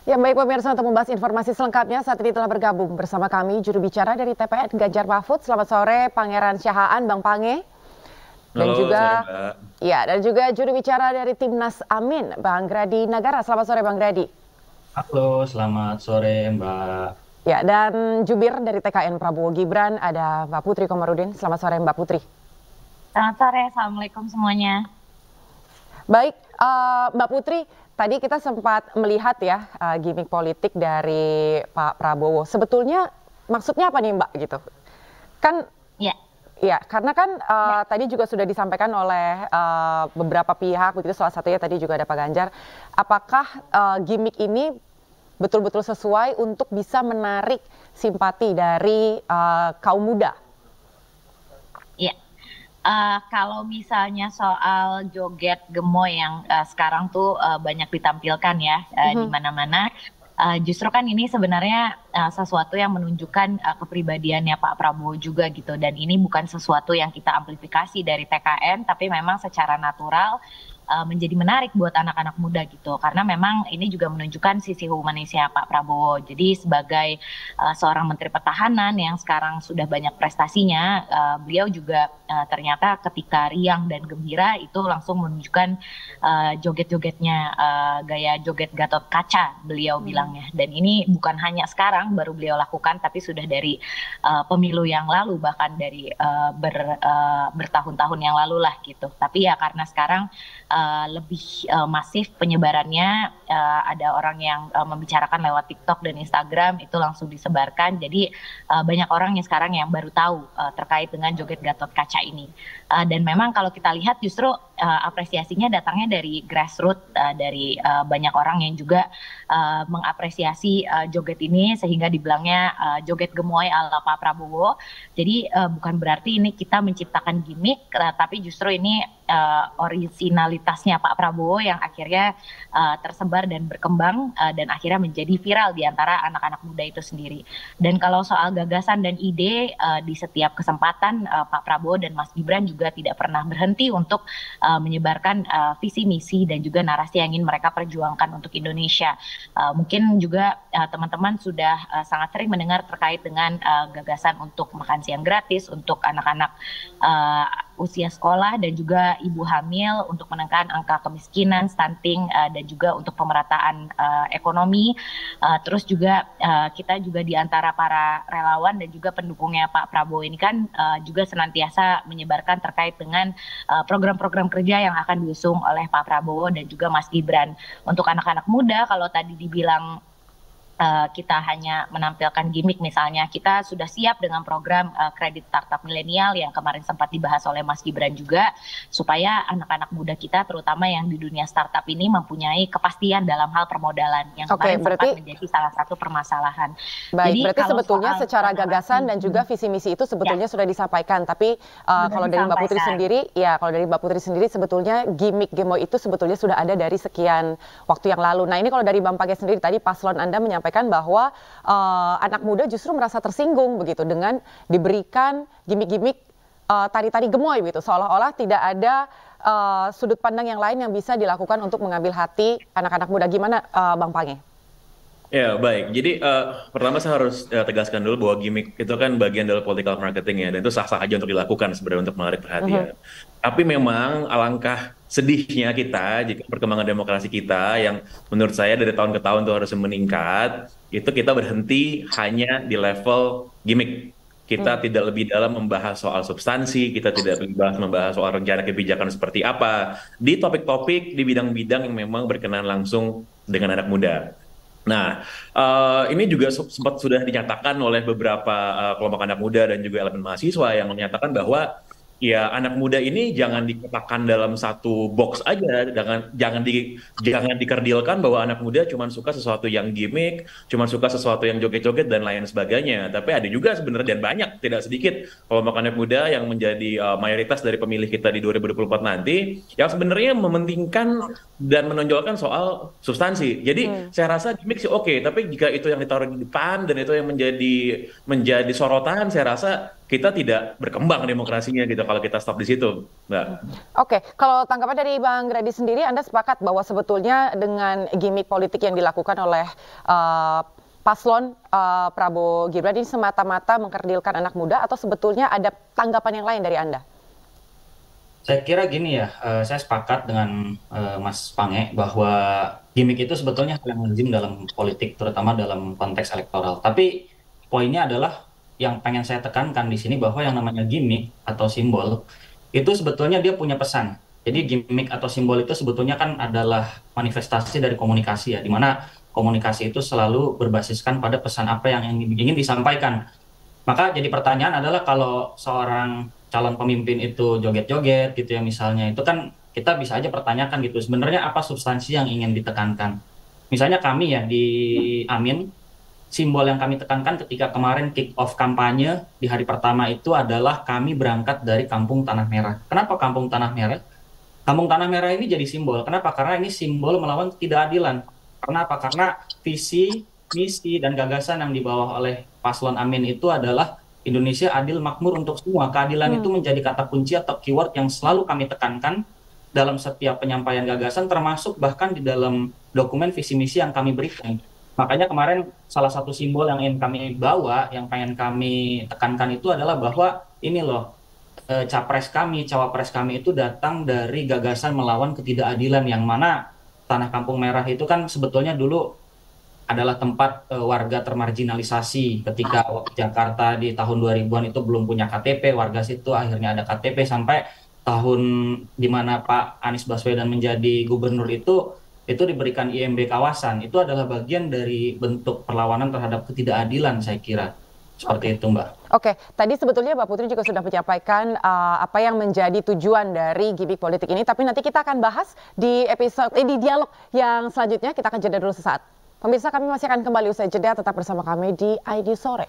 Ya baik pemirsa, untuk membahas informasi selengkapnya saat ini telah bergabung bersama kami juru bicara dari TPN Ganjar Mahfud. Selamat sore Pangeran Syahaan, Bang Pange. Dan Halo, sore juga Mbak. dan juga juru bicara dari Timnas Amin, Bang Gradi Nagara. Selamat sore Bang Gradi. Halo, selamat sore Mbak. Ya, dan jubir dari TKN Prabowo Gibran ada Mbak Putri Komarudin. Selamat sore Mbak Putri. Selamat sore, Assalamualaikum semuanya. Baik, Mbak Putri, tadi kita sempat melihat ya gimmick politik dari Pak Prabowo. Sebetulnya maksudnya apa nih Mbak gitu? Kan Ya, ya, karena kan tadi juga sudah disampaikan oleh beberapa pihak, begitu salah satunya tadi juga ada Pak Ganjar. Apakah gimmick ini betul-betul sesuai untuk bisa menarik simpati dari kaum muda? ya. Kalau misalnya soal joget gemoy yang sekarang tuh banyak ditampilkan ya di mana-mana, justru kan ini sebenarnya sesuatu yang menunjukkan kepribadiannya Pak Prabowo juga gitu. Dan ini bukan sesuatu yang kita amplifikasi dari TKN, tapi memang secara natural menjadi menarik buat anak-anak muda gitu, karena memang ini juga menunjukkan sisi humanisnya Pak Prabowo. Jadi sebagai seorang Menteri Pertahanan yang sekarang sudah banyak prestasinya, beliau juga ternyata ketika riang dan gembira itu langsung menunjukkan joget-jogetnya, gaya joget Gatot Kaca beliau bilangnya. Dan ini bukan hanya sekarang baru beliau lakukan, tapi sudah dari pemilu yang lalu, bahkan dari bertahun-tahun yang lalu lah gitu. Tapi ya karena sekarang lebih masif penyebarannya, ada orang yang membicarakan lewat TikTok dan Instagram, itu langsung disebarkan. Jadi banyak orang yang sekarang yang baru tahu terkait dengan joget Gatot Kaca ini. Dan memang kalau kita lihat justru apresiasinya datangnya dari grassroots, dari banyak orang yang juga mengapresiasi joget ini, sehingga dibilangnya joget gemoy ala Pak Prabowo. Jadi bukan berarti ini kita menciptakan gimmick, tapi justru ini originalitasnya Pak Prabowo yang akhirnya tersebar dan berkembang dan akhirnya menjadi viral di antara anak-anak muda itu sendiri. Dan kalau soal gagasan dan ide, di setiap kesempatan Pak Prabowo dan Mas Gibran juga tidak pernah berhenti untuk menyebarkan visi misi dan juga narasi yang ingin mereka perjuangkan untuk Indonesia. Mungkin juga teman-teman sudah sangat sering mendengar terkait dengan gagasan untuk makan siang gratis untuk anak-anak usia sekolah dan juga ibu hamil, untuk menekan angka kemiskinan, stunting, dan juga untuk pemerataan ekonomi. Terus juga kita juga di antara para relawan dan juga pendukungnya Pak Prabowo ini kan juga senantiasa menyebarkan terkait dengan program-program kerja yang akan diusung oleh Pak Prabowo dan juga Mas Gibran. Untuk anak-anak muda, kalau tadi dibilang kita hanya menampilkan gimmick, misalnya kita sudah siap dengan program kredit startup milenial yang kemarin sempat dibahas oleh Mas Gibran juga, supaya anak-anak muda kita terutama yang di dunia startup ini mempunyai kepastian dalam hal permodalan yang kemarin sempat menjadi salah satu permasalahan. Baik, Jadi berarti sebetulnya secara gagasan dan juga visi misi itu sebetulnya sudah disampaikan, tapi kalau dari Mbak Putri sendiri, kalau dari Mbak Putri sendiri sebetulnya gimmick gemoy itu sebetulnya sudah ada dari sekian waktu yang lalu. Nah ini kalau dari Bang Page sendiri, tadi paslon Anda menyampaikan bahwa anak muda justru merasa tersinggung begitu dengan diberikan gimmick-gimmick tari-tari gemoy gitu, seolah-olah tidak ada sudut pandang yang lain yang bisa dilakukan untuk mengambil hati anak-anak muda. Gimana Bang Pange? Ya, baik. Jadi pertama saya harus tegaskan dulu bahwa gimmick itu kan bagian dari political marketing ya, dan itu sah-sah aja untuk dilakukan sebenarnya untuk menarik perhatian. Tapi memang alangkah sedihnya kita jika perkembangan demokrasi kita yang menurut saya dari tahun ke tahun itu harus meningkat, itu kita berhenti hanya di level gimmick. Kita tidak lebih dalam membahas soal substansi, kita tidak lebih membahas soal rencana kebijakan seperti apa, di topik-topik, di bidang-bidang yang memang berkenaan langsung dengan anak muda. Nah, ini juga sempat sudah dinyatakan oleh beberapa kelompok anak muda dan juga elemen mahasiswa yang menyatakan bahwa ya anak muda ini jangan dikotakkan dalam satu box aja, jangan dikerdilkan bahwa anak muda cuma suka sesuatu yang gimmick, cuma suka sesuatu yang joget-joget dan lain sebagainya. Tapi ada juga sebenarnya dan banyak, tidak sedikit kelompok anak muda yang menjadi mayoritas dari pemilih kita di 2024 nanti yang sebenarnya mementingkan dan menonjolkan soal substansi. Jadi saya rasa gimmick sih oke, tapi jika itu yang ditaruh di depan dan itu yang menjadi sorotan, saya rasa kita tidak berkembang demokrasinya gitu kalau kita stop di situ, Mbak. Oke, kalau tanggapan dari Bang Grady sendiri, Anda sepakat bahwa sebetulnya dengan gimmick politik yang dilakukan oleh paslon Prabowo Gibran ini semata-mata mengkerdilkan anak muda, atau sebetulnya ada tanggapan yang lain dari Anda? Saya kira gini ya, saya sepakat dengan Mas Pange bahwa gimmick itu sebetulnya hal yang lazim dalam politik, terutama dalam konteks elektoral. Tapi poinnya adalah yang pengen saya tekankan di sini bahwa yang namanya gimmick atau simbol itu sebetulnya dia punya pesan. Jadi gimmick atau simbol itu sebetulnya kan adalah manifestasi dari komunikasi ya, di mana komunikasi itu selalu berbasiskan pada pesan apa yang ingin disampaikan. Maka jadi pertanyaan adalah kalau seorang calon pemimpin itu joget-joget gitu ya misalnya, itu kan kita bisa aja pertanyakan gitu, sebenarnya apa substansi yang ingin ditekankan. Misalnya kami ya di Amin, simbol yang kami tekankan ketika kemarin kick off kampanye di hari pertama itu adalah kami berangkat dari Kampung Tanah Merah. Kenapa Kampung Tanah Merah? Kampung Tanah Merah ini jadi simbol. Kenapa? Karena ini simbol melawan ketidakadilan. Karena apa? Karena visi, misi, dan gagasan yang dibawa oleh paslon Amin itu adalah Indonesia adil makmur untuk semua. Keadilan itu menjadi kata kunci atau keyword yang selalu kami tekankan dalam setiap penyampaian gagasan, termasuk bahkan di dalam dokumen visi misi yang kami berikan. Makanya kemarin salah satu simbol yang ingin kami bawa, yang pengen kami tekankan itu adalah bahwa ini loh, capres kami, cawapres kami itu datang dari gagasan melawan ketidakadilan, yang mana Tanah Kampung Merah itu kan sebetulnya dulu adalah tempat warga termarginalisasi ketika Jakarta di tahun 2000-an itu belum punya KTP, warga situ akhirnya ada KTP sampai tahun di mana Pak Anies Baswedan menjadi gubernur itu diberikan IMB kawasan. Itu adalah bagian dari bentuk perlawanan terhadap ketidakadilan, saya kira. Seperti itu, Mbak. Oke, tadi sebetulnya Mbak Putri juga sudah menyampaikan apa yang menjadi tujuan dari gimmick politik ini, tapi nanti kita akan bahas di episode di dialog yang selanjutnya. Kita akan jeda dulu sesaat. Pemirsa, kami masih akan kembali usai jeda, tetap bersama kami di ID Sore.